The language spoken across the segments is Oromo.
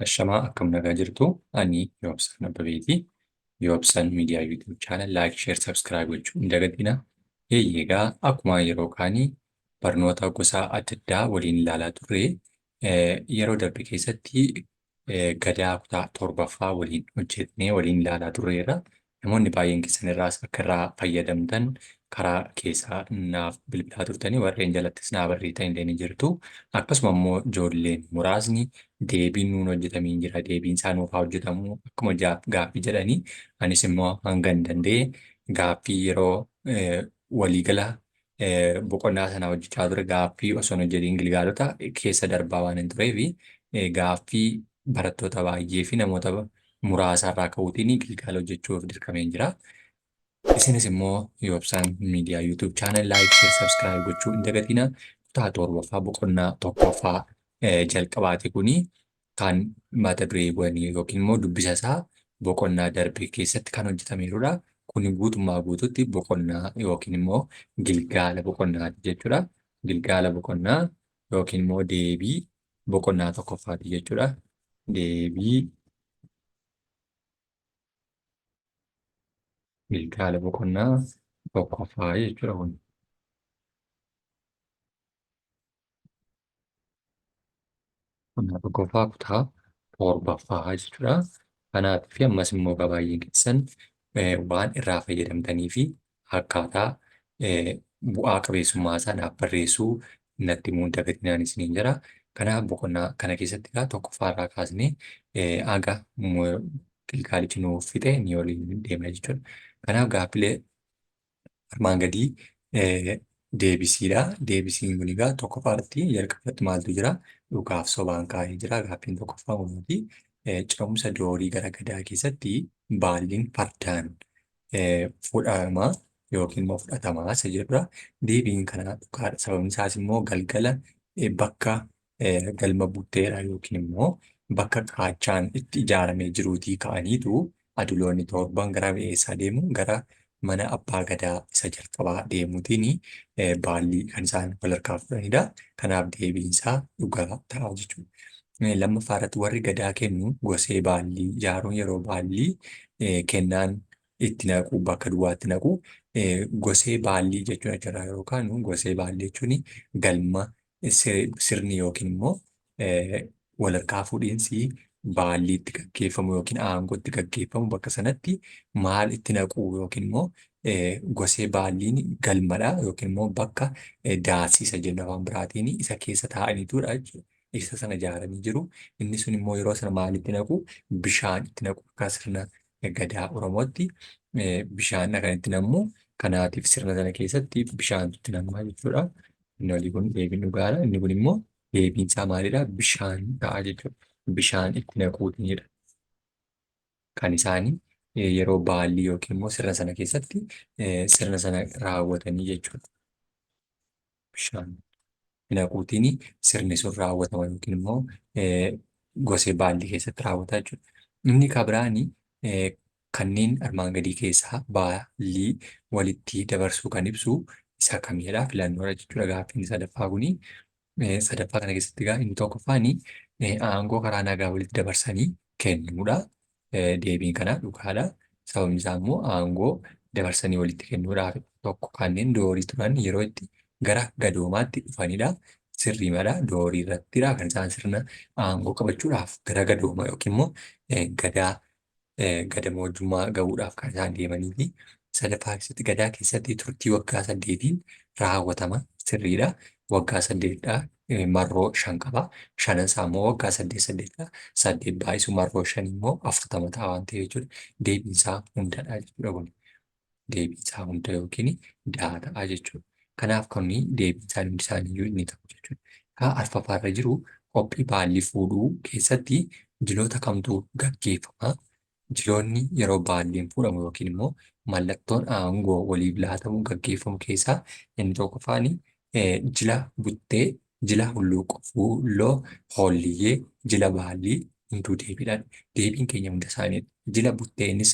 Ashamaa akkam nagaa jirtu ani Yoobsaan Abbabeeti. Yoobsaan miidiyaa yuutuub chaanal laayik, sheer, sabskiraayib gochuu hin dagatina. Egaa akkuma yeroo kaanii barnoota gosa adda addaa waliin ilaalaa turre yeroo darbe keessatti gadaa kutaa 7ffaa waliin hojjetnee waliin ilaalaa turreerra. Namoonni baay'een keessan irraas akka irraa fayyadamtan karaa keessaa naaf bilbilaa turtanii warreen jalattis naa barreessitan illee ni jirtu. Akkasuma immoo ijoolleen muraasni deebiin nuun hojjetamee hin jira. Deebiin isaa nuuf haa hojjetamu akkuma gaaffii jedhanii anis immoo hanga hin danda'e gaaffii yeroo waliigala boqonnaa sana hojjechaa ture gaaffii osoo hin hojjetiin Gilgaalota keessa darbaa waan hin tureef gaaffii barattoota baay'ee fi namoota muraasa irraa ka'uutiin Gilgaala hojjechuuf dirqameen jira. Isinis immoo Yoobsaan miidiyaa yuutuub chaanal laayik, sheer, sabskiraayib gochuu hin dagatina. Kutaa 7ffaa boqonnaa 1ffaa jalqabaate kuni kan mata dureewwanii yookiin immoo dubbisa isaa boqonnaa darbe keessatti kan hojjetameerudha. Kuni guutummaa guutuutti boqonnaa yookiin immoo Gilgaala boqonnaati jechuudha. Gilgaala boqonnaa yookiin immoo deebii boqonnaa 1ffaati jechuudha. Deebii Gilgaala boqonnaa 1ffaa jechuudha kun. Boqonnaa 1ffaa kutaa 7ffaa jechuudha. Kanaaf fi ammas immoo baay'een keessan waan irraa fayyadamtanii fi akkaataa bu'aa qabeessummaa isaa naaf barreessuu natti himuu hin dagatinaan isiniin jira. Kanaaf boqonnaa kana keessatti 1ffaa irraa kaasnee haga Gilgaalichi nuuf fixe ni waliin deemna jechuudha. Kanaaf gaaffilee armaan gadii deebisiidha. Deebisiin kun egaa 1ffaatti jalqabatti maaltu jira? Dhugaaf sobaan kaa'ee jira. Gaaffiin 1ffaa kunuuti. Ce'umsa doorii gara gadaa keessatti baalliin fardaan fudhatamaa yookiin immoo fudhatamaa isa jedhudha. Deebiin kanaa dhugaadha. Sababni isaas immoo galgala bakka galma butteedha yookiin immoo bakka qaachaan itti ijaaramee jiruutii ka'aniitu aduloonni torban gara eessaa deemu? Gara mana abbaa gadaa isa jalqabaa deemuutiin baallii kan isaan wal harkaa fudhanidha. Kanaaf deebiin isaa dhugaa ta'a jechuudha. Lammaffaa irratti warri gadaa kennu gosee baallii ijaaruun yeroo baallii kennaan itti naqu bakka duwwaatti naqu gosee baallii jechuun achirraa yeroo kaanu gosee baallii jechuun galma sirni yookiin immoo wal harkaa fuudhiinsi baallii itti gaggeeffamu yookiin aangoo itti gaggeeffamu bakka sanatti maal itti naqu yookiin immoo gosee baalliin galmadha yookiin immoo bakka daasiisa jenna afaan biraatiin isa keessa taa'aniitudha jechuudha. Isa sana ijaaranii jiru. Inni sun immoo yeroo sana maalitti naqu? Bishaan itti naqu. Akka sirna gadaa Oromootti bishaan kan itti nammu. Kanaatiif sirna sana keessatti bishaan itti namaa jechuudha. Inni olii kun deebiin dhugaadha. Inni kun immoo deebiin isaa maalidha? Bishaan ta'a jechuudha. Bishaan itti naquutinidha. Kan isaanii yeroo baallii yookiin immoo sirna sana keessatti sirna sana raawwatanii jechuudha. Bishaan naquutiin sirni sun raawwatama yookiin immoo gosee baallii keessatti raawwata jechuudha. Inni kan biraani kanneen armaan gadii keessaa baallii walitti dabarsuu kan ibsu isa kamidha? Filannoodha jechuudha. Gaaffiin sadaffaa kuni sadaffaa kana keessatti egaa inni tokkoffaani aangoo karaa nagaa walitti dabarsanii kennuudha. Deebiin kanaa dhugaadha. Sababni isaa immoo aangoo dabarsanii walitti kennuudhaaf tokko kanneen doorii turan yeroo itti gara gadoomaatti dhufanidha. Sirrii mala doorii irrattidha kan isaan sirna aangoo qabachuudhaaf gara gadooma yookiin immoo gadamoojjummaa gahuudhaaf kan isaan deemanii fi sadaffaa keessatti gadaa keessatti turtii waggaa 8 raawwatama sirriidha. Waggaa 8 marroo 5 qaba. 5 isaa immoo waggaa 8 8 baay'isu marroo 5 immoo 40 ta'a waan ta'eef jechuudha. Deebiin isaa hundadha jechuudha kun. Deebiin isaa hunda yookiin daata'a jechuudha. Kanaaf kun deebiin isaaniiyyuu inni ta'u jechuudha. Kaa arfaffaarra jiru qophii baallii fuudhuu keessatti jiloota kamtu gaggeeffama? Jiloonni yeroo baalliin fuudhamu yookiin immoo mallattoon aangoo waliif laatamu gaggeeffamu keessaa inni tokkoffaani jila buttee, jila hulluuqoo, fuulloo, hoolliyyee, jila baallii hunduu deebiidhaan. Deebiin keenya hunda isaaniidha. Jila butteenis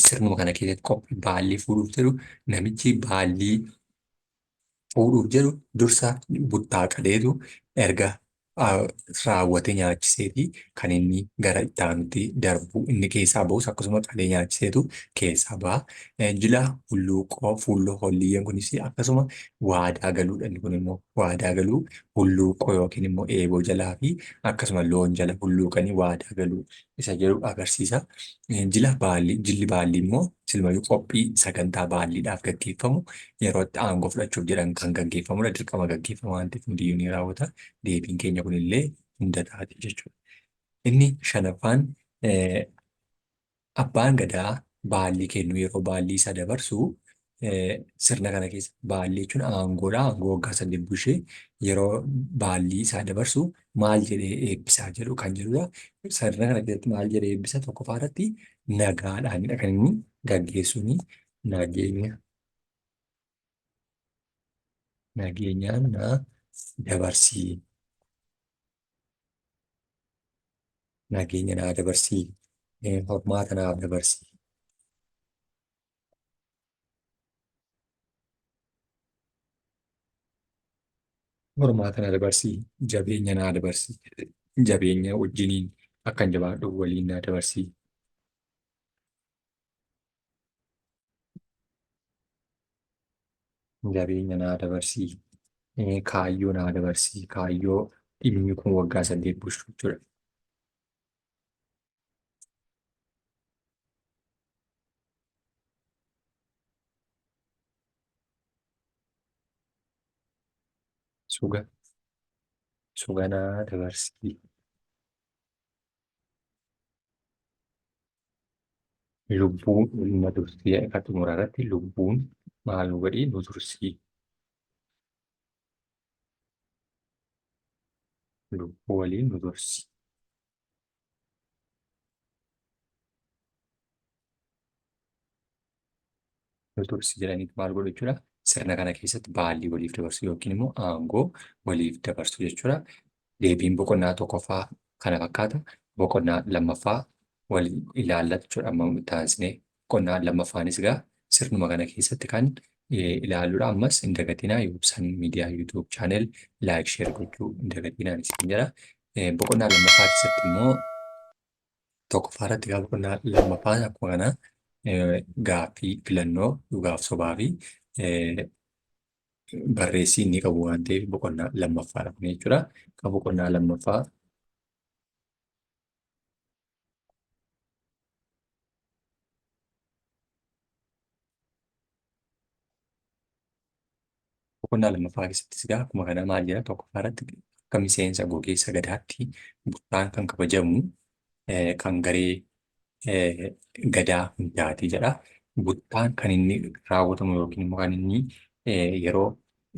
sirnuma kana keessatti qophii baallii fuudhuuf jedhu namichi baallii fuudhuuf jedhu dursa buttaa qadeetu erga ah, raawwate nyaachiseeti kan inni gara itti aanutti darbu inni keessaa bahus akkasuma qalee nyaachiseetu keessaa baha. Jila hulluuqoo fuulloo hoolliyyeen kunis akkasuma waadaa galuudha. Inni kun immoo waadaa galuu hulluuqoo yookiin immoo eeboo jalaa fi akkasuma loon jala hulluuqanii waadaa galuu isa jedhu agarsiisa. Jilli baalli immoo silmayyuu qophii sagantaa baalliidhaaf gaggeeffamu yeroo itti aangoo fudhachuuf jedhan kan gaggeeffamudha. Dirqama gaggeeffama waan ta'eef hundiyyuu ni raawwata. Deebiin keenya kunillee hunda taate jechuudha. Inni shanaffaan abbaan gadaa baallii kennu yeroo baallii isa dabarsu sirna kana keessa baallii jechuun aangoodha. Aangoo waggaa 8 bushee yeroo baallii isaa dabarsu maal jedhee eebbisaa jedhu kan jedhudha. Sirna kana keessatti maal jedhee eebbisa tokkoffaa irratti nagaadhaanidha kan inni gaggeessuuni. Nageenya nageenyaan na dabarsii. Nageenya naa dabarsii. Hormaata naaf dabarsii. Hormaata naa dabarsii. Jabeenya naa dabarsii. Jabeenya wajjiniin akkan jabaadhu waliin naa dabarsii. Jabeenya naa dabarsii. Kaayyoo naa dabarsii. Kaayyoo dhimmi kun waggaa 8 bulchu jechuudha. Suga. Suga naa dabarsii. Lubbuun ilma dursii akka xumura irratti lubbuun maal nu godhii nu tursii. Lubbuu waliin nu tursii. Nu tursii jedhaniitu maal godhu jechuudha. Sirna kana keessatti baallii waliif dabarsu yookiin immoo aangoo waliif dabarsu jechuudha. Deebiin boqonnaa 1ffaa kana fakkaata. Boqonnaa 2ffaa wal ilaallata jechuudha. Amma taasisnee boqonnaa 2ffaanis egaa sirnuma kana keessatti kan ilaalluudha. Ammas hin dagatinaa yoobsan miidiyaa yuutuub chaanel laayik sheer gochuu hin dagatinaa isin jedha. Boqonnaa 2ffaa keessatti immoo 1ffaa irratti egaa boqonnaa 2ffaa akkuma kana gaaffii filannoo dhugaaf sobaa fi barreessii inni qabu waan ta'eef boqonnaa 2ffaadha kun jechuudha. Kan boqonnaa 2ffaa boqonnaa 2ffaa keessattis egaa akkuma kana maal jedha 1ffaa irratti akka miseensa gogeessa gadaatti buttaan kan kabajamu kan garee gadaa hundaati jedha. Buttaan kan inni raawwatamu yookiin immoo kan inni yeroo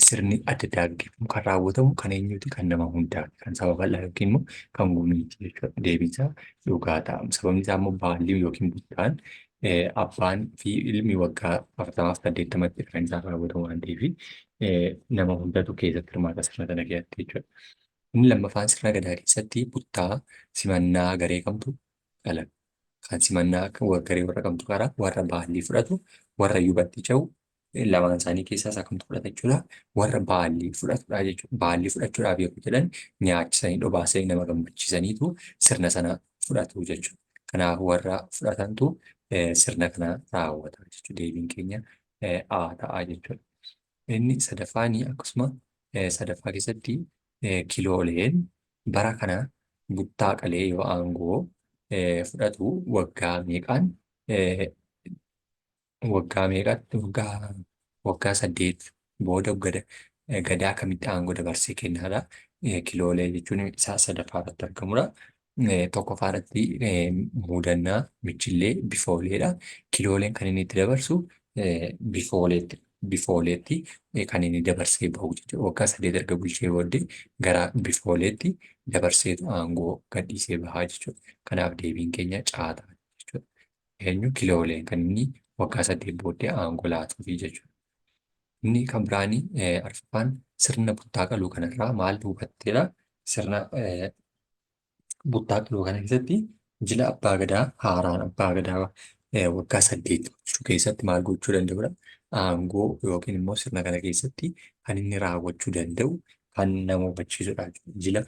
sirni adda addaa gaggeeffamu kan raawwatamu kan eenyuti kan nama hundaati. Kan saba bal'aa yookiin immoo kan gumiiti jechuudha. Deebiinsaa dhugaa ta'a. Sababni isaa immoo baallii yookiin buttaan abbaan fi ilmi waggaa 40-80tti kan isaan raawwatamu waan ta'eef nama hundatu keessatti hirmaata sirna kana keessatti jechuudha. Inni lammaffaan sirna gadaa keessatti buttaa simannaa garee kamtu dhala. Kan simannaa garee warra kamtu qara warra baallii fudhatu warra yubatti ce'u lamaan isaanii keessaa isa kamtu fudhata jechuudha. Warra baallii fudhatudha jechuudha. Baallii fudhachuudhaaf yeroo jedhan nyaachisanii dhobaasanii nama gammachiisaniitu sirna sana fudhatu jechuudha. Kanaaf warra fudhatantu sirna kana raawwata jechuudha. Deebiin keenya ta'a jechuudha. Inni sadaffaanii akkasuma sadaffaa keessatti kilooleen bara kana buttaa qalee yoo aangoo fudhatu waggaa meeqaan waggaa 8 booda gadaa kamitti aangoo dabarsee kennaadha. Kiloolee jechuun isaa sadaffaa irratti argamudha. Tokkoffaa irratti muudannaa michillee bifooleedha. Kilooleen kan inni itti dabarsu bifooleetti. Bifooleetti kan inni dabarsee bahu jechuudha. Waggaa 8 erga bulchee booddee gara bifooleetti dabarseetu aangoo gadhiisee bahaa jechuudha. Kanaaf deebiin keenya caataa jechuudha. Eenyu kilooleen kan inni waggaa 8 booddee aangoo laatuufi jechuudha. Inni kan biraanii arfaffaan sirna buttaa qaluu kanarraa maal hubatteedha? Sirna buttaa qaluu kana keessatti jila abbaa gadaa haaraan abbaa gadaa waggaa 8 bulchuu keessatti maal gochuu danda'udha? Aangoo yookiin immoo sirna kana keessatti kan inni raawwachuu danda'u kan nama hubachiisudha. Jila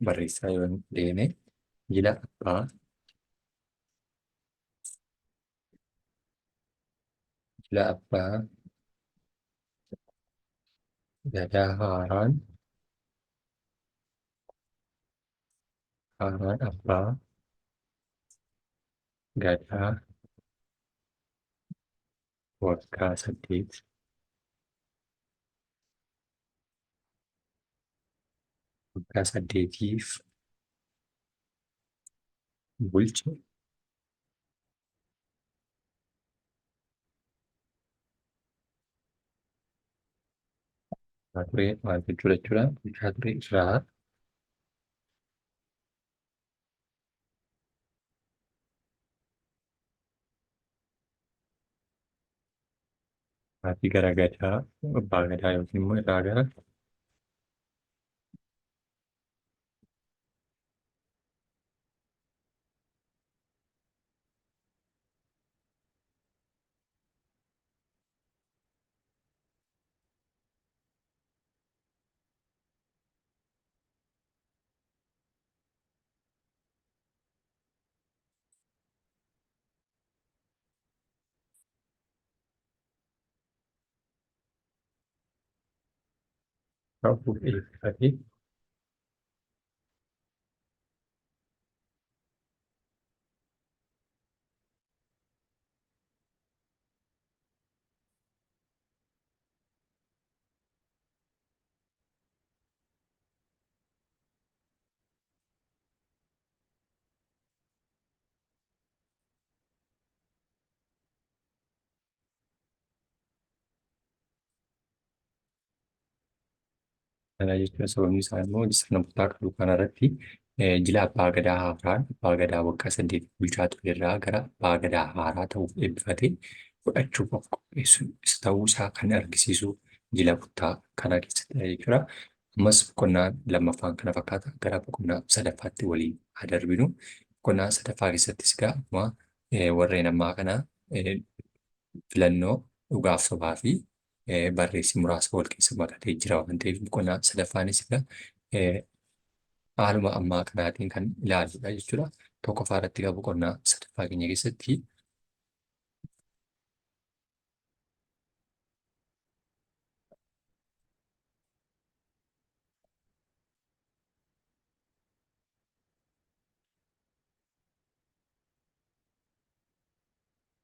barreessaa yoo deeme jila abbaa jila abbaa gadaa haaraan abbaa gadaa waggaa 8 waggaa 8tiif bulche ture maal jechuudha bulchaa ture irraa maatii gara gadaa abbaa gadaa yookiin immoo irraa gara ka'uuf eebbifate kana jechuudha. Sababni isaa immoo sirna bittaa qabu kanarratti jila abbaa gadaa haaraan abbaa gadaa waggaa 8 bulchaa ture irraa gara abbaa gadaa haaraa ta'uuf eebbifate fudhachuuf of qopheessu isa ta'uu isaa kan argisiisu jila bittaa kana keessatti jechuudha. Ammas boqonnaa lammaffaan kana fakkaata gara boqonnaa sadaffaatti waliin haa darbinu. Boqonnaa sadaffaa keessattis egaa akkuma warreen ammaa kana filannoo dhugaaf sobaa fi barreessi muraasa wal keessa makatee jira waan ta'eef boqonnaa sadaffaanis egaa haaluma ammaa kanaatiin kan ilaaludha jechuudha. Tokkoffaa irratti egaa boqonnaa sadaffaa keenya keessatti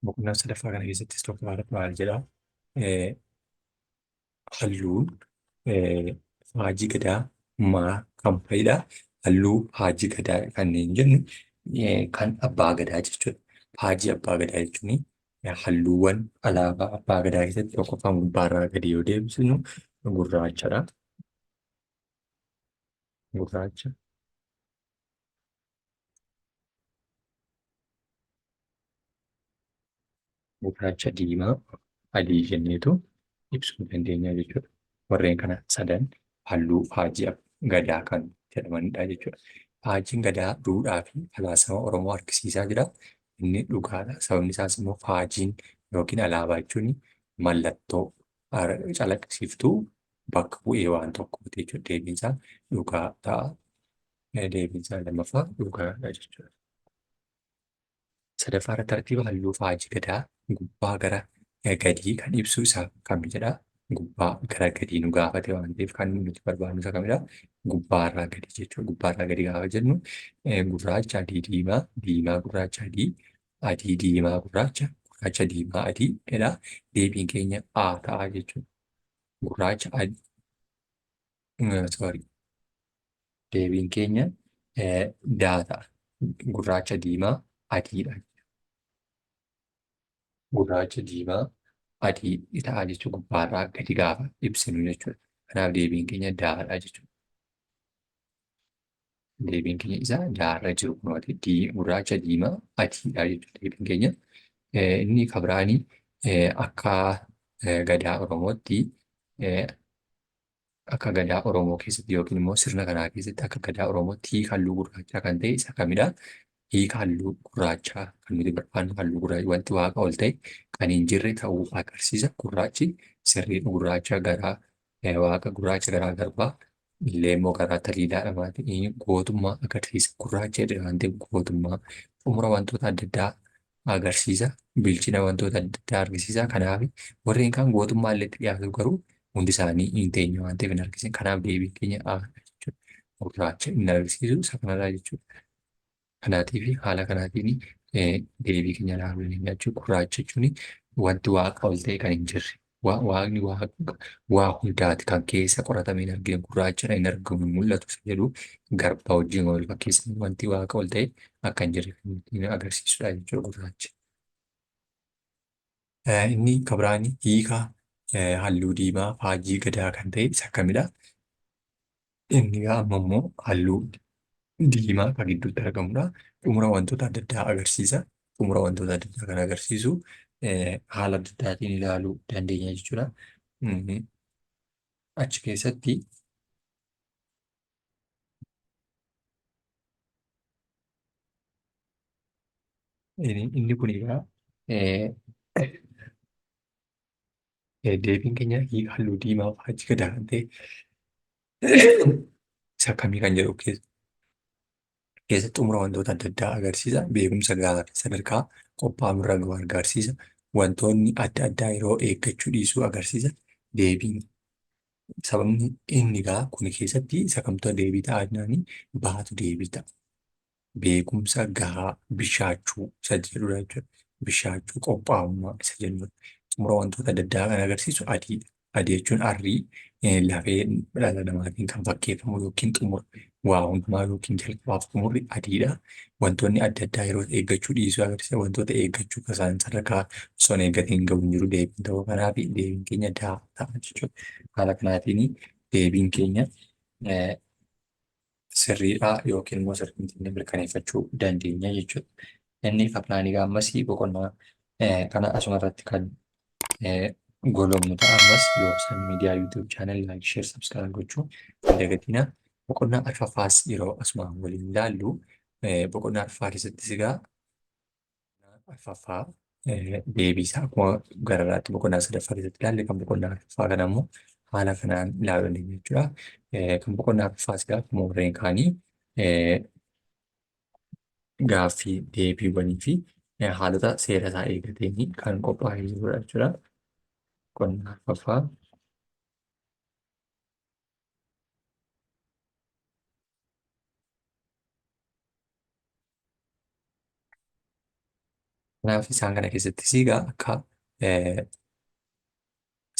boqonnaa sadaffaa kana keessattis tokkoffaa irratti maal jedhaa? Halluun Haajii Gadaa kan fa'idha. Halluu Haajii Gadaa kanneen jennu kan Abbaa Gadaa jechuudha. Haajii Abbaa Gadaa jechuun halluuwwan alaabaa Abbaa Gadaa keessatti tokkoffaan gubbaarraa gadi yoo deebisnu gurraachadha. Gurraacha. Gurraacha, diimaa, adii jenneetu ibsuu dandeenya jechuudha. Warreen kana sadan halluu Haajii Gadaa kan jedhamanidha jechuudha. Haajiin Gadaa duudhaa fi falaasama Oromoo argisiisaa jira. Inni dhugaadha. Sababni isaas immoo haajiin yookiin alaabaa jechuun mallattoo calaqqisiiftuu bakka bu'ee waan tokkooti jechuudha. Deebiin isaa dhugaa ta'a. Deebiin isaa lammaffaa dhugaadha jechuudha. Sadaffaa irratti tartiiba halluu Haajii Gadaa gubbaa gara gadii kan ibsu isaa kami jedhaa? Gubbaa gara gadii nu gaafate waan ta'eef kan nuti barbaadnu isa kamidhaa? Gubbaarraa gadi jechuudha. Gubbaarraa gadi gaafa jennu gurraacha, adii, diimaa, diimaa, gurraacha, adii, adii, diimaa, gurraacha, gurraacha, diimaa, adii jedhaa. Deebiin keenya A ta'a jechuudha. Gurraacha, adii, deebiin keenya daa ta'a. Gurraacha, diimaa, adiidha. Gurraacha, diimaa, adii ta'a jechuudha. Gubbaarraa gadi gaafa ibsinu jechuudha. Kanaaf deebiin keenya daadha jechuudha. Deebiin keenya isa daarra jiru kunuuti. Gurraacha, diimaa, adiidha jechuudha. Deebiin keenya inni kabiraanii akka gadaa Oromootti akka gadaa Oromoo keessatti yookiin immoo sirna kanaa keessatti akka gadaa Oromootti hiika halluu gurraachaa kan ta'e isa kamidhaa? Hiika halluu gurraachaa kan nuti barbaannu halluu gurraacha wanti waaqa ol ta'e kan hin jirre ta'uu agarsiisa. Gurraachi sirriidha. Gurraacha garaa waaqa gurraacha garaa garbaa illee immoo karaa taliilaadha maatii gootummaa agarsiisa. Gurraacha jedhe waan ta'eef gootummaa xumura wantoota adda addaa agarsiisa. Bilchina wantoota adda addaa argisiisa. Kanaaf warreen kaan gootummaa illee itti dhiyaatu garuu hundi isaanii hin teenye waan ta'eef hin argisiisan. Kanaaf deebiin keenya jechuudha. Gurraacha hin agarsiisu isa kanarraa jechuudha. Kanaatiif haala kanaatiin deebii keenya ilaaluu dandeenya jechuudha. Gurraacha jechuun wanti waaqa ol ta'e kan hin jirre. Waaqni waa hundaati kan keessa qoratamee hin argine gurraachadha hin argamu hin mul'atu isa jedhu garbaa wajjin wal fakkeessan wanti waaqa ol ta'e akka hin jirre kan nutti agarsiisudha jechuudha gurraacha. Inni kabiraani hiika halluu diimaa faajjii gadaa kan ta'e isa akkamidha? Inni amma immoo halluu diimaa kan gidduutti argamudha. Xumura wantoota adda addaa agarsiisa. Xumura wantoota adda addaa kan agarsiisu haala adda addaatiin ilaaluu dandeenya jechuudha. Achi keessatti inni kun egaa deebiin keenya halluu diimaa faajjii gadaa kan ta'e isa akkamii kan jedhu keessatti xumura wantoota adda addaa agarsiisa. Beekumsa gahaa fi sadarkaa qophaa'ummaa gahaa agarsiisa. Wantoonni adda addaa yeroo eeggachuu dhiisuu agarsiisa. Deebiin sababni inni gaa kun keessatti isa kamtu deebii ta'a jennaan baatu deebii ta'a. Beekumsa gahaa bishaachuu isa jedhudha jechuudha. Bishaachuu qophaa'ummaa isa jedhudha. Xumura wantoota adda addaa kan agarsiisu adiidha. Adii jechuun arrii lafee dhala namaatiin kan fakkeeffamu yookiin xumura waa hundumaa yookiin jalqabaaf xumurri adiidha. Wantoonni adda addaa yeroo eeggachuu dhiisuu agarsiisa. Wantoota eeggachuu isaan sadarkaa osoo hin eeggatiin gahu hin jiru deebiin ta'uu kanaaf deebiin keenya daa ta'a jechuudha. Haala kanaatiin deebiin keenya sirriidha yookiin immoo sirriitti mirkaneeffachuu dandeenya jechuudha. Inni kabiraanii ammas boqonnaa kana asumarratti kan golomnu ta'a ammas yoo miidiyaa yuutuub chaanal laayik sheer sabskiraayib gochuu hin dagatina. Boqonnaa arfaffaas yeroo asuma waliin ilaallu boqonnaa arfaffaa keessattis egaa arfaffaa deebii isaa akkuma gararaatti boqonnaa sadaffaa keessatti ilaalle kan boqonnaa arfaffaa kana immoo haala kanaan ilaaluu dandeenya jechuudha. Kan boqonnaa arfaffaas egaa akkuma warreen kaanii gaaffii deebiiwwanii fi haalota seera isaa eeggateen kan qophaa'ee jirudha jechuudha. Boqonnaa arfaffaa. Kanaaf isaan kana keessattis egaa akka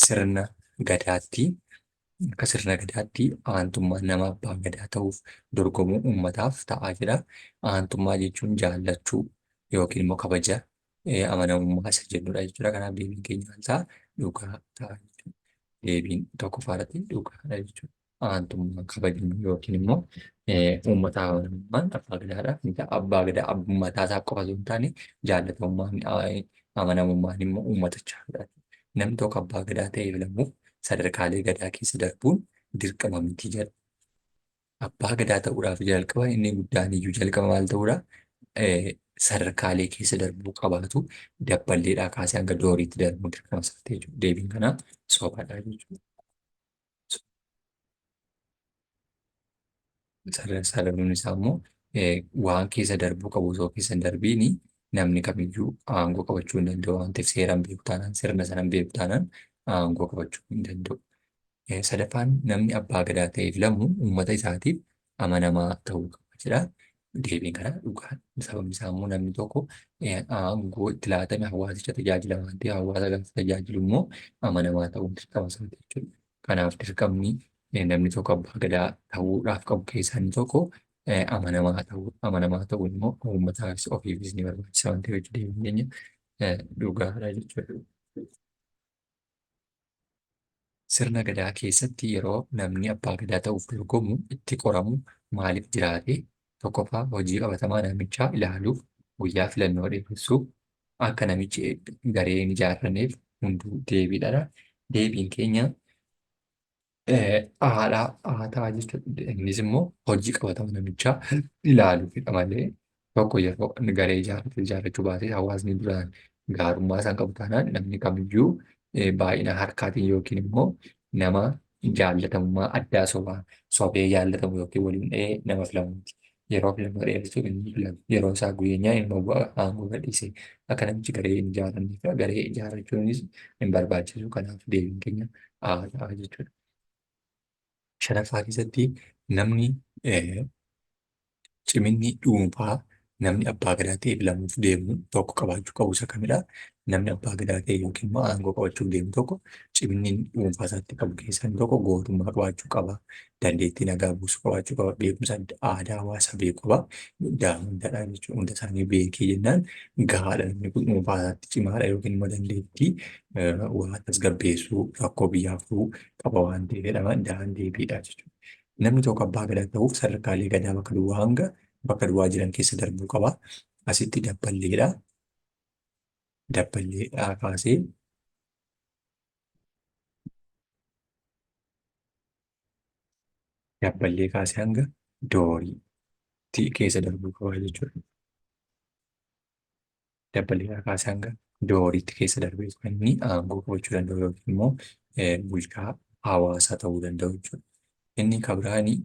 sirna gadaatti aantummaan nama abbaa gadaa ta'uuf dorgomuu uummataaf ta'aa jira. Aantummaa jechuun jaallachuu yookiin immoo kabaja amanamummaa isa jedhudha jechuudha. Kanaaf deebiin keenya maal ta'a? Dhugaa ta'a jechuudha. Deebiin tokkoffaadhaatti dhugaadha jechuudha. Aantummaa kabajni yookiin immoo uummata amanamummaan abbaa gadaadha. Abbaa gadaa abbummataa isaa qofa osoo hin taane jaallatamummaan amanamummaan immoo uummatichaadha. Namni tokko abbaa gadaa ta'ee filamuuf sadarkaalee gadaa keessa darbuun dirqama miti jedha. Abbaa gadaa ta'uudhaaf jalqaba inni guddaan iyyuu jalqaba maal ta'uudha? Sadarkaalee keessa darbuu qabaatu dabballeedhaa kaasee hanga dooriitti darbuu dirqama isaa ta'e jechuudha. Deebiin kanaa sobaadha jechuudha. Sadarkuun isaa immoo waan keessa darbuu qabu osoo keessa hin darbiin namni kamiyyuu aangoo qabachuu hin danda'u waan ta'eef seeraan beeku taanaan sirna sanaan beeku taanaan aangoo qabachuu hin danda'u. Sadaffaan namni abbaa gadaa ta'ee filamu uummata isaatiif amanamaa ta'uu qaba jedha. Deebiin kana dhugaadha. Sababni isaa immoo namni tokko aangoo itti laatame hawaasicha tajaajila waan ta'eef hawaasa gaafa tajaajilu immoo amanamaa ta'uun dirqama isaati jechuudha. Kanaaf dirqamni namni tokko abbaa gadaa ta'uudhaaf qabu keessaa inni tokko amanamaa ta'uun immoo uummataafis ofiifis ni barbaachisa waan ta'eef deebiin keenya dhugaadha jechuudha. Sirna gadaa keessatti yeroo namni abbaa gadaa ta'uuf dorgomu itti qoramu maaliif jiraate? Tokkoffaa hojii qabatamaa namichaa ilaaluuf guyyaa filannoo dheeressuu akka namichi garee hin ijaarranneef hunduu deebiidha. Deebiin keenya aadaa jechuudha. Innis immoo hojii qabatama namichaa ilaaluufidha malee tokko yeroo garee ijaarrachuu baate hawaasni duraan gaarummaa isaan qabu taanaan namni kamiyyuu baay'ina harkaatiin yookiin immoo nama jaallatamummaa addaa sobee jaallatamu yookiin waliin dhahee nama filamuuti. Yeroo filannoo dheeressuu inni filatu. Yeroo isaa guyyeenyaa inni bu'a aangoo gadhiisee akka namichi garee hin ijaaranne fi garee ijaarrachuunis hin barbaachisu. Kanaaf deebiin keenya aadaa jechuudha. Shanaffaa keessatti namni ciminni dhuunfaa namni abbaa gadaa ta'e filamuuf deemu tokko qabaachuu qabu isa kamidha? Namni abbaa gadaa ta'e yookiin immoo aangoo qabachuuf deemu tokko ciminni dhuunfaa isaatti qabu keessaa inni tokko gootummaa qabaachuu qaba. Dandeettii nagaa buusuu qabaachuu qaba. Beekumsa aadaa hawaasaa beekuu qaba. Hundaadha jechuudha. Hunda isaanii beekee jennaan gahaadha namni kun dhuunfaa isaatti cimaadha yookiin immoo dandeettii waa tasgabbeessuu rakkoo biyyaa furuu qaba waan ta'eef jedhama. Deebiidha jechuudha. Namni tokko abbaa gadaa ta'uuf sadarkaalee gadaa bakka duwwaa hanga bakka duwwaa jiran keessa darbuu qaba. Asitti dabballeedha. Dabballeedhaa kaasee dabballee kaasee hanga dooriitti keessa darbuu qaba jechuudha. Dabballeedhaa kaasee hanga dooriitti keessa darbee kan inni aangoo qabachuu danda'u yookiin immoo bulchaa hawaasaa ta'uu danda'u jechuudha. Inni kabiraanii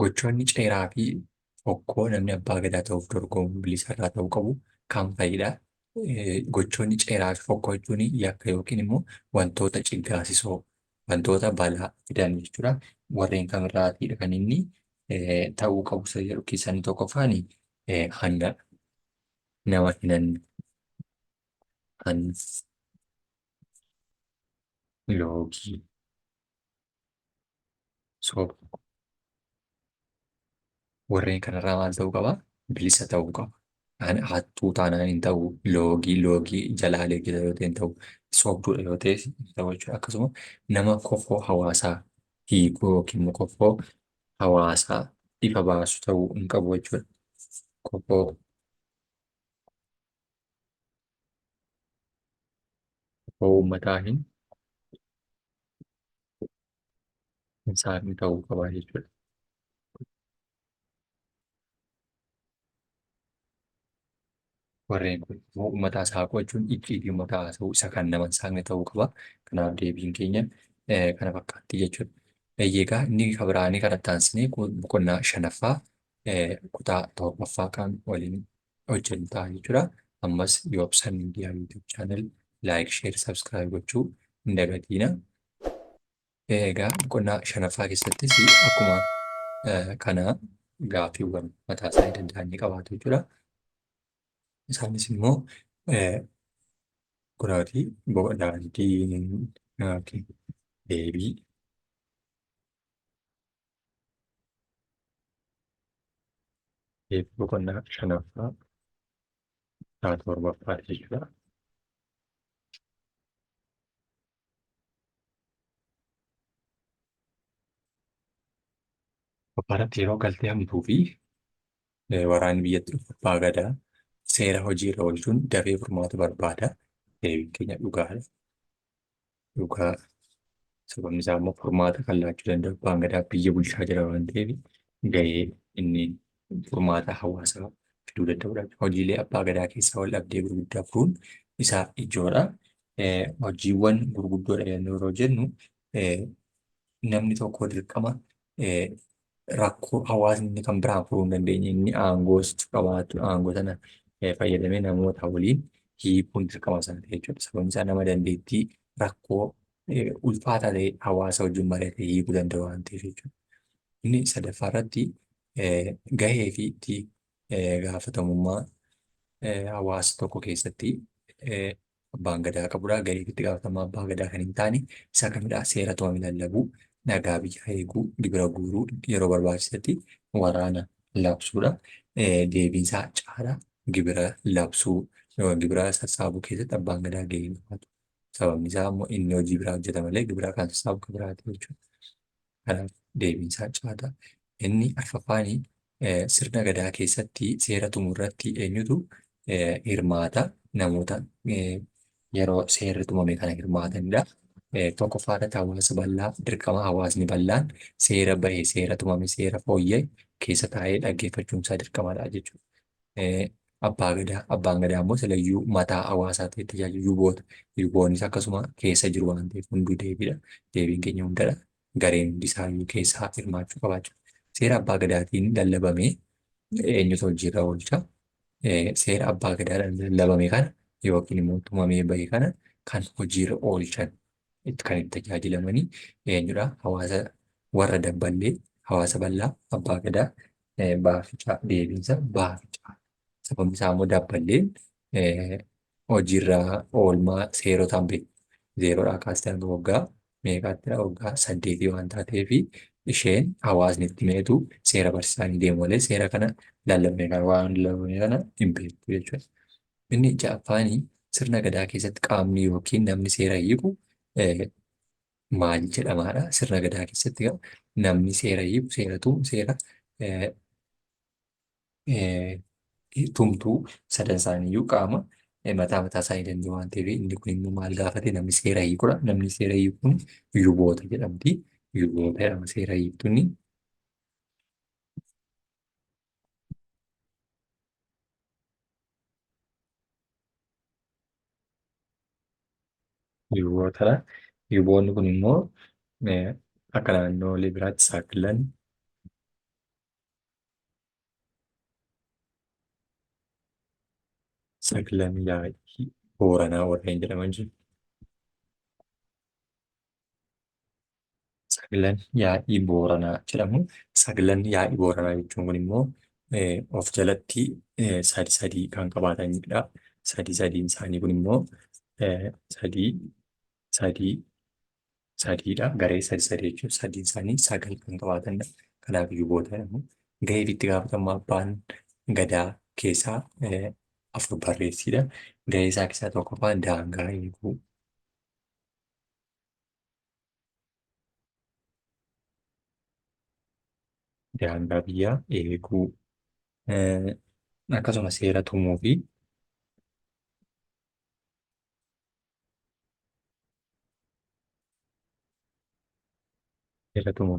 gochoonni ceeraa fi fokkoo namni abbaa gadaa ta'uuf dorgomu bilisa irraa ta'uu qabu kan fa'idha. Gochoonni ceeraa fi fokkoo jechuun yakka yookiin immoo wantoota ciggaasisoo wantoota balaa fidan jechuudha. Warreen kamirraatiidha kan inni ta'uu qabu isa jedhu keessaa inni tokkoffaan hanga nama hinan loogii soba warreen kanarraa maal ta'uu qaba? Bilisa ta'uu qaba. Hattuu taanaan hin ta'u loogii jalaalee gita yoo ta'e hin ta'u sobduudha yoo ta'e hin ta'u jechuudha. Akkasuma nama kofoo hawaasaa hiikuu yookiin immoo kofoo hawaasaa ifa baasu ta'uu hin qabu jechuudha. Kofoo uummataa hin saaqni ta'uu qaba jechuudha. Warreen kun immoo uummata saaquu jechuun icciitii uummata haasa'uu isa kan nama hin saaqne ta'uu qaba. Kanaaf deebiin keenya kana fakkaatti jechuudha. Egaa inni kabiraanii kanatti aansinee boqonnaa 5ffaa kutaa 7ffaa kan waliin hojjennu ta'a jechuudha. Ammas yoobsan miidiyaa yuutuub chaanal laayik sheer sabskiraayib gochuu hin dagatiina. Egaa boqonnaa 5ffaa keessattis akkuma kana gaaffiiwwan mataa isaanii danda'anii qabaatu jechuudha. Isaanis immoo kuraatii deebii boqonnaa 5ffaa kutaa 7ffaa jechuudha. Kophaatti yeroo galtee hamtuu fi waraanni biyyatti dhufu abbaa gadaa seera hojiirra oolchuun dafee furmaata barbaada. Deebiin keenya dhugaadha. Dhugaa sababni isaa immoo furmaata kan laachuu danda'u abbaan gadaa biyya bulchaa jira waan ta'eef gahee inni furmaata hawaasaa fiduu danda'udha. Hojiilee abbaa gadaa keessaa wal dhabdee gurguddaa furuun isaaf ijoodha. Hojiiwwan gurguddoodha yeroo jennu namni tokko dirqama rakkoo hawaasni kan biraan furuu hin dandeenye inni aangoos qabaatu aangoo sana fayyadamee namoota waliin hiikuun dirqama sana ta'e jechuudha. Sababni isaa nama dandeettii rakkoo ulfaataa ta'e hawaasa wajjin mari'atee hiikuu danda'u waan ta'eef jechuudha. Inni sadaffaa irratti gahee fi itti gaafatamummaa hawaasa tokko keessatti abbaan gadaa qabudha. Gahee fi itti gaafatamummaa abbaa gadaa kan hin taane isa kamidha? Seera to'amee lallabuu, nagaa biyyaa eeguu, gibira guuruu, yeroo barbaachisetti waraana labsuudha. Deebiin isaa caala gibira labsuu, gibira sassaabuu keessatti abbaan gadaa gahee hin qabaatu. Sababni isaa immoo inni hojii biraa hojjeta malee gibira kan sassaabu kan biraati jechuudha. Kanaaf deebiin isaa caala. Inni arfaffaanii sirna gadaa keessatti seera tumuu irratti eenyutu hirmaata? Namoota yeroo seerri tumame kana hirmaatanidha. Tokkoffaadha hawaasa bal'aa dirqama hawaasni bal'aan seera bahee seera tumame seera fooyya'e keessa taa'ee dhaggeeffachuun isaa dirqamadha jechuudha. Abbaan gadaa immoo silayyuu mataa hawaasaa ta'e tajaajilu luboota. Luboonnis akkasuma keessa jiru waan ta'eef hunduu deebiidha. Deebiin keenya hundadha. Gareen hundi isaayyuu keessaa hirmaachuu qabaachuu. Seera abbaa gadaatiin lallabamee eenyutu hojiirra oolcha? Seera abbaa gadaadhaan lallabame kana yookiin immoo tumamee bahe kana kan hojiirra oolchan kan itti tajaajilamanii eenyudha? Warra dabballee hawaasa bal'aa abbaa gadaa baaficaa deebiinsa baaficaa. Sababni isaa immoo dabballeen hojiirra oolmaa seerotaan beeku. Zeeroodhaa kaastee hanga waggaa meeqaattidha? Waggaa 8 waan taateef isheen hawaasni itti meetu seera barsiisanii deemu malee seera kana lallabame kana hin beektu jechuudha. Inni ja'affaanii sirna gadaa keessatti qaamni yookiin namni seera hiiku maal jedhamaadha? Sirna gadaa keessatti namni seera hiiku seera eh, eh, tumtuu sadan isaaniiyyuu qaama mataa isaanii danda'u waan ta'eef inni kun immoo maal gaafate namni seera hiikudha. Namni seera hiiku kun luboota jedhamti. Luboota jedhama seera hiiktuun. Lubootadha. Luboonni kun immoo akka naannoolee biraatti saakilan yaa'ii Booranaa warreen jedhaman jiru. Sagalan yaa'ii Booranaa jedhamu. Sagalan yaa'ii Booranaa jechuun kun immoo of jalatti sadii kan qabaatanidha. Sadiin isaanii kun immoo sadii sadii sadiidha. Garee sadii jechuun sadiin isaanii sagal kan qabaatanidha. Kanaaf luboota jedhamu. Gahee fi itti gaafatamummaa abbaan gadaa keessaa afur barreessidha. Gahee isaa keessaa tokkoffaan daangaa eeguu. Daangaa biyyaa eeguu. Akkasuma seera tumuu fi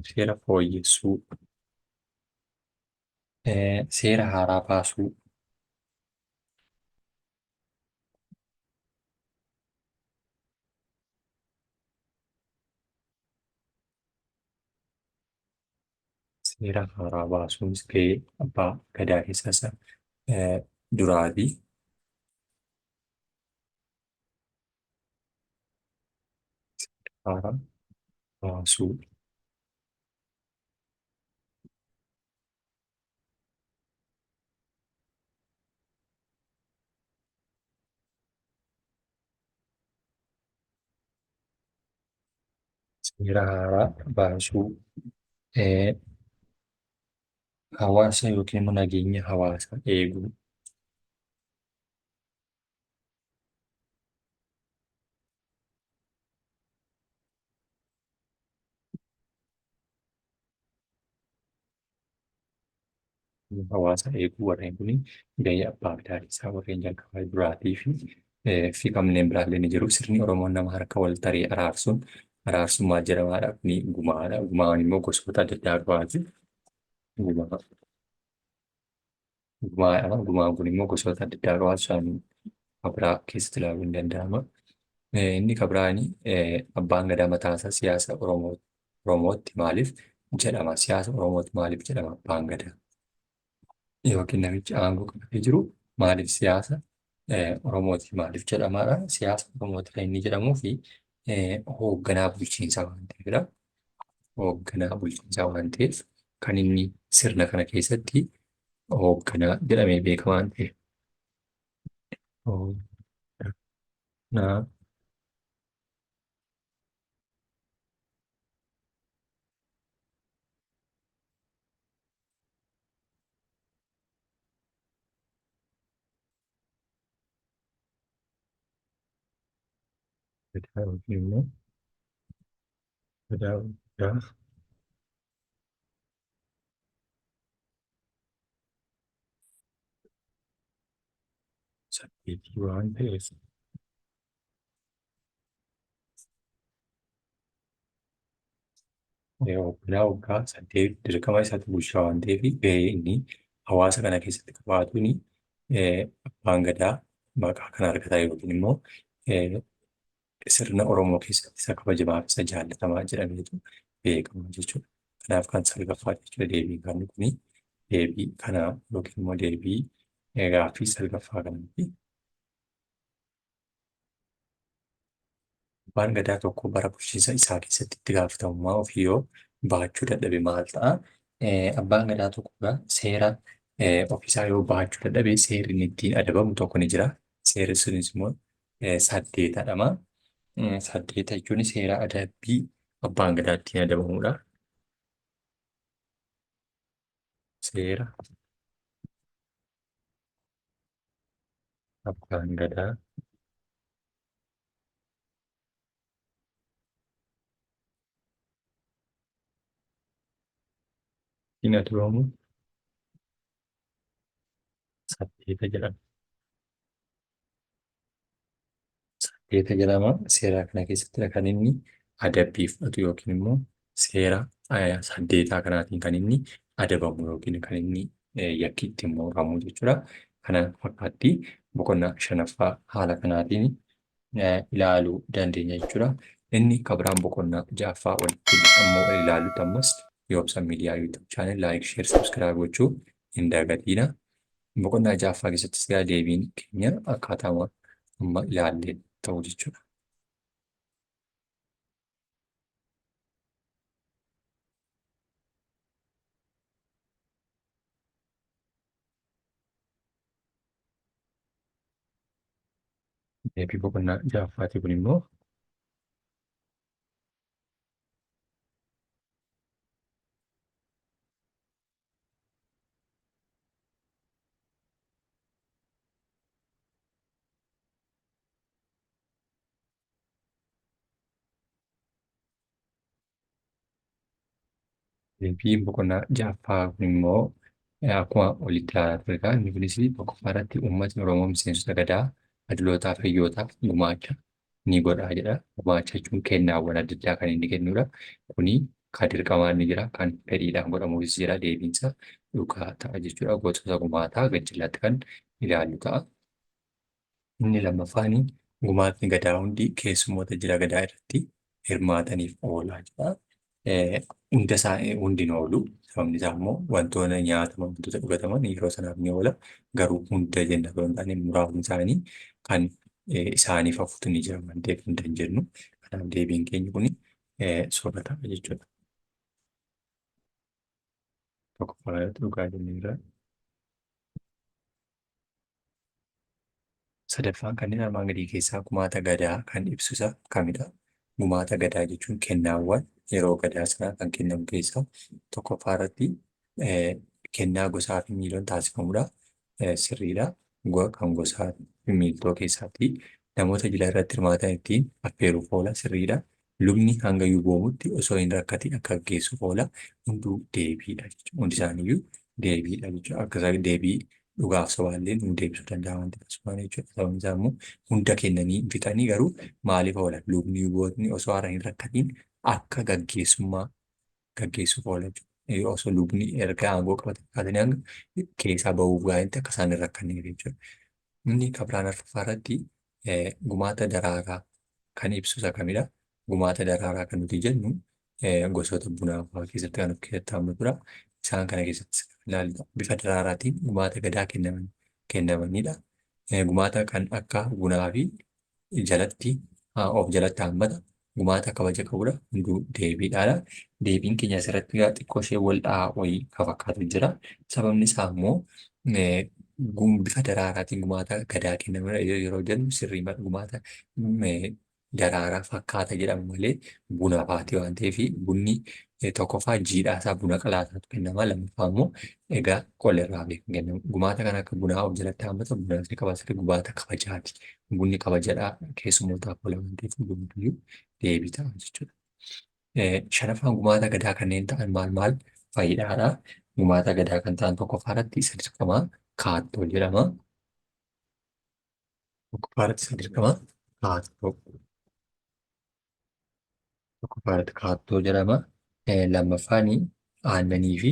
seera fooyyessuu, seera haaraa baasuu, seera haaraa baasuunis gahee abbaa gadaa keessaa isa duraati. Haaraa baasuu. Seera haaraa baasuu. Hawaasa yookiin immoo nageenya hawaasaa eeguu. Hawaasa eeguu warreen kun gahee abbaa gadaa keessaa warreen jalqabaa duraatii fi kanneen biraallee ni jiru. Sirni Oromoon nama harka wal taree araarsuun maal jedhamaadha? Kuni gumaadha. Gumaan immoo gosoota adda addaa qabaati. Gumaa gumaadha. Gumaan kun immoo gosoota adda addaa qabaatu isaanii kabraa keessatti ilaaluun ni danda'ama. Inni kabraani abbaan gadaa mataasaa siyaasa Oromootti maaliif jedhama? Siyaasa Oromootti maaliif jedhama abbaan gadaa? Yookiin namichi aangoo qabatee jiru maaliif siyaasa Oromooti maaliif jedhamaadha? Siyaasa Oromooti kan inni jedhamuu fi hoogganaa bulchiinsaa waan ta'eefidha. Hoogganaa bulchiinsaa waan ta'eef kan inni sirna kana keessatti hoogganaa jedhamee beekama waan ta'eef. Hoogganaa gadaa yookiin immoo gadaa guddaa saddeetii waan ta'eef hoogganaa waggaa 8 dirqama isaatti bulchaa waan ta'eef gahee inni hawaasa kana keessatti qabaatuuni Abbaan gadaa maqaa kana argataa yookiin immoo eh, sirna Oromoo keessatti isa kabajamaa fi isa jaallatamaa jedhameetu beekama jechuudha. Kanaaf kan 9ffaa jechuudha deebii kan kuni deebii kana yookiin immoo deebii gaaffii 9ffaa kanaati. Abbaan gadaa tokko bara bulchiinsa isaa keessatti itti gaafatamummaa ofii yoo baachuu dadhabe maal ta'a? Abbaan gadaa tokko seera ofiisaa yoo baachuu dadhabe seerri inni ittiin adabamu tokko ni jira. Seerri sunis immoo 8dha. 8 jechuun seera adabbii abbaan gadaa ittiin adabamudha. Seera abbaan gadaa ittiin adabamu 8 jedhama. 8 jedhama. Seera kana keessattidha kan inni adabbii fudhatu yookiin immoo seera 8 kanaatiin kan inni adabamu yookiin kan inni yakki ittiin muramu jechuudha. Kana fakkaatti boqonnaa 5ffaa haala kanaatiin ilaaluu dandeenya jechuudha. Inni kabiraan boqonnaa 6ffaa walitti ammoo ilaalutti ammas yoobsan miidiyaa yuutuub chaanel laayik sheer sabskiraayib gochuu hin dagatinaa. Boqonnaa 6ffaa keessattis deebiin keenya akkaataa amma ilaallee ta'u jechuudha. Deebii boqonnaa 6ffaati kun immoo deebii boqonnaa 6ffaa kun immoo akkuma olitti ilaalaa ture egaa inni kunis tokkoffaa irratti uummatni Oromoo miseensota gadaa adilootaa fi hiyyootaaf gumaacha ni godhaa jedha. Gumaacha jechuun kennaawwan adda addaa kan inni kennudha. Kuni kan dirqamaan ni jira, kan fedhiidhaan godhamuunis jira. Deebiinsa dhugaa ta'a jechuudha. Gosoota gumaataa gajjallaatti kan ilaallu ta'a. Inni lammaffaan gumaatni gadaa hundi keessummoota jila gadaa irratti hirmaataniif oolaa jedha. Hunda isaa hundi hin oolu. Sababni isaa immoo wantoota nyaataman, wantoota dhugataman yeroo sanaaf ni oola. Garuu hunda jenna osoo hin taane muraasni isaanii kan isaaniif hafuutu ni jira waan ta'eef hunda hin jennu. Kanaaf deebiin keenya kun soorataadha jechuudha. Tokkoffaa irratti dhugaa jenneerra. Sadaffaan kanneen armaan gadii keessaa gumaata gadaa kan ibsu isa kamidha? Gumaata gadaa jechuun kennaawwan yeroo gadaa sanaa kan kennamu keessaa tokkoffaa irratti kennaa gosaa fi miiloon taasifamudha. Sirriidha. Kan gosaa fi miiltoo keessaatti namoota jila irratti hirmaatan ittiin affeeruuf oola. Sirriidha. Lubni hanga yuuboomutti osoo hin rakkatin akka gaggeessuuf oola. Hunduu deebiidha jechuudha. Hundi isaaniiyyuu deebiidha jechuudha. Akkasumas deebii dhugaaf sobaallee nu deebisuu danda'a wanti tasuma jechuudha. Sababni isaa immoo hunda kennanii fixanii garuu maaliif oolan? Lubni yuubootni osoo haara hin rakkatiin akka gaggeessuuf oola jechuudha. Osoo lubni erga aangoo qabatanii hanga keessaa bahuuf gaa'etti akka isaan hin rakkanne jechuudha. Inni kabiraan arfaffaa irratti gumaata daraaraa kan ibsu isa kamidha? Gumaata daraaraa kan nuti jennu gosoota bunaa fa'aa keessatti kan of keessatti hammatudha. Isaan kana keessatti ilaallu bifa daraaraatiin gumaata gadaa kennamanidha. Gumaata kan akka bunaa fi jalatti of jalatti hammata. Gumaata kabaja qabudha. Hunduu deebiidhaadha. Deebiin keenya asirratti xiqqoo ishee wal dhahaa wayii kan fakkaatu jira. Sababni isaa immoo bifa daraaraatiin gumaata gadaa kennamudha yeroo jennu sirrii gumaata daraaraa fakkaata jedhamu malee buna fa'aati waan ta'eef bunni tokkoffaa jiidhaa isaa buna qalaasaatu kennama. Lammaffaa immoo egaa qollerraa beekan kennamu. Gumaata kan akka bunaa of jalatti hammata bunni qabas gumaata kabajaati. Bunni kabajadhaa keessummootaaf oola waan ta'eef hundumtiyyuu deebii ta'a jechuudha. Shanaffaan gumaata gadaa kanneen ta'an maal faayidaadha? Gumaata gadaa kan ta'an tokkoffaa irratti isa dirqamaa kaattoo jedhama. Tokkoffaa irratti isa dirqamaa kaattoo. Tokkoffaa irratti kaattoo jedhama. Lammaffaan aannanii fi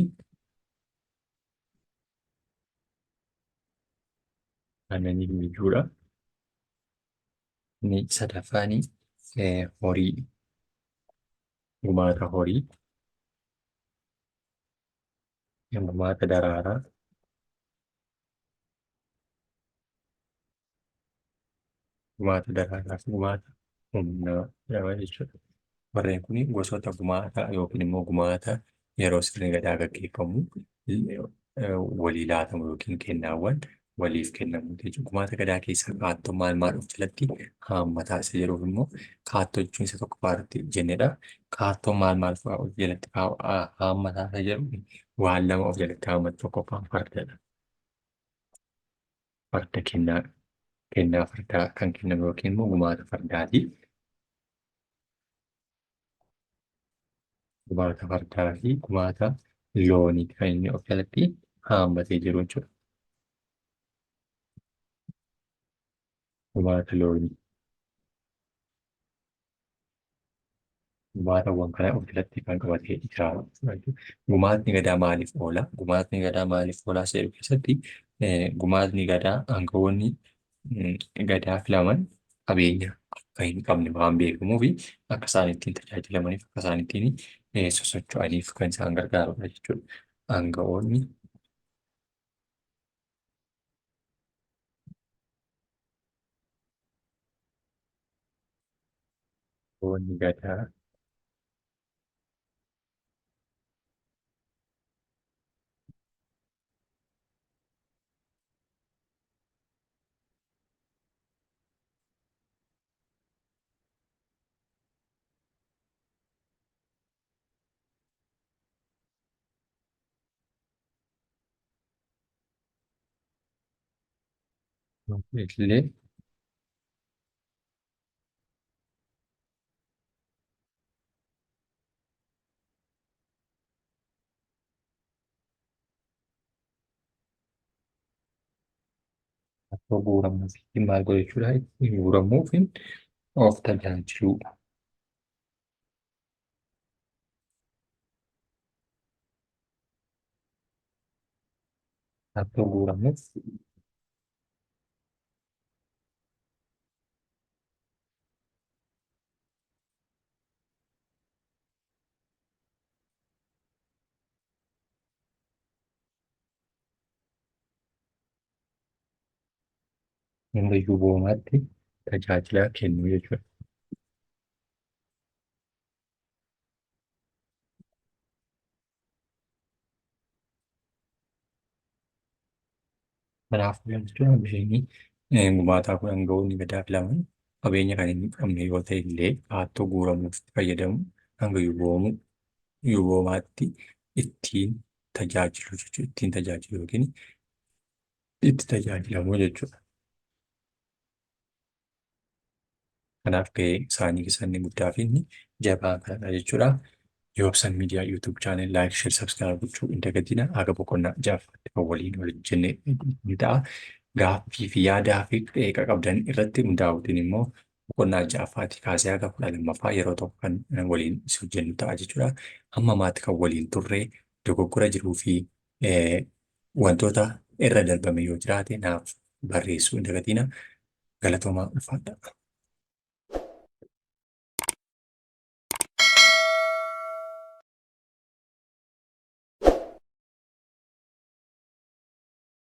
Aannanii jechuudha. Inni sadaffaani horii, gumaata horii, gumaata daraaraa, gumaata daraaraa fi gumaata humnaa jedhama jechuudha. Warreen kun gosoota gumaataa yookiin immoo gumaata yeroo sirni gadaa gaggeeffamu walii laatamu yookiin kennaawwan waliif kennamu jechuudha. Gumaata gadaa keessaa kaattoo maal maal of jalatti haammataa isa jedhuuf immoo kaattoo jechuun isa tokko irratti jennedha. Kaattoo maal maal fa'aa of jalatti haammataa isa jedhu waan lama of jalatti haammatu tokkoffaan fardadha. Farda kennaa fardaa kan kennamu yookiin immoo gumaata fardaati. Gumaata fardaa fi gumaata loonii kan inni of jalatti haammatee jiru jechuudha. Gumaata loonii. Gumaatawwan kana of jalatti kan qabatee jira. Gumaatni gadaa maaliif oola? Gumaatni gadaa maaliif oola jedhu keessatti gumaatni gadaa aangawoonni gadaa filaman qabeenya akka hin qabne waan beekamuu fi akka isaan ittiin tajaajilamaniif akka isaan ittiin sosocho'aniif kan isaan gargaarudha jechuudha. Aangawoonni gadaa illee akka guuramuu fi maal godhu jechuudha. Ittiin guuramuu fi of tajaajiluu. Akka guuramuuf hanga yuuboomaatti tajaajila kennuu jechuudha. Kanaafuu jechuudha bisheenii gumaataa kun aangawoonni gadaa filaman qabeenya kan hin qabne yoo ta'e illee kaattoo guuramuuf fayyadamu hanga yuuboomaatti ittiin tajaajilu jechuudha. Ittiin tajaajilu yookiin itti tajaajilamuu jechuudha. Kanaaf gahee isaanii keessaa inni guddaa fi inni jabaa kanadha jechuudha. Yoobsan miidiyaa yuutuub chaanel laayik sheer sabskiraayib gochuu hin dagatina. Aga boqonnaa ja'affaatti kan waliin hojjenne ni ta'a. Gaaffii fi yaadaa fi qeeqa qabdan irratti hundaa'uutiin immoo boqonnaa ja'affaatti kaasee haga 12ffaa yeroo tokko kan waliin hojjennu ta'a jechuudha. Hamma maatti kan waliin turree dogoggora jiruu fi wantoota irra darbame yoo jiraate naaf barreessuu hin dagatina. Galatoomaa ulfaadha.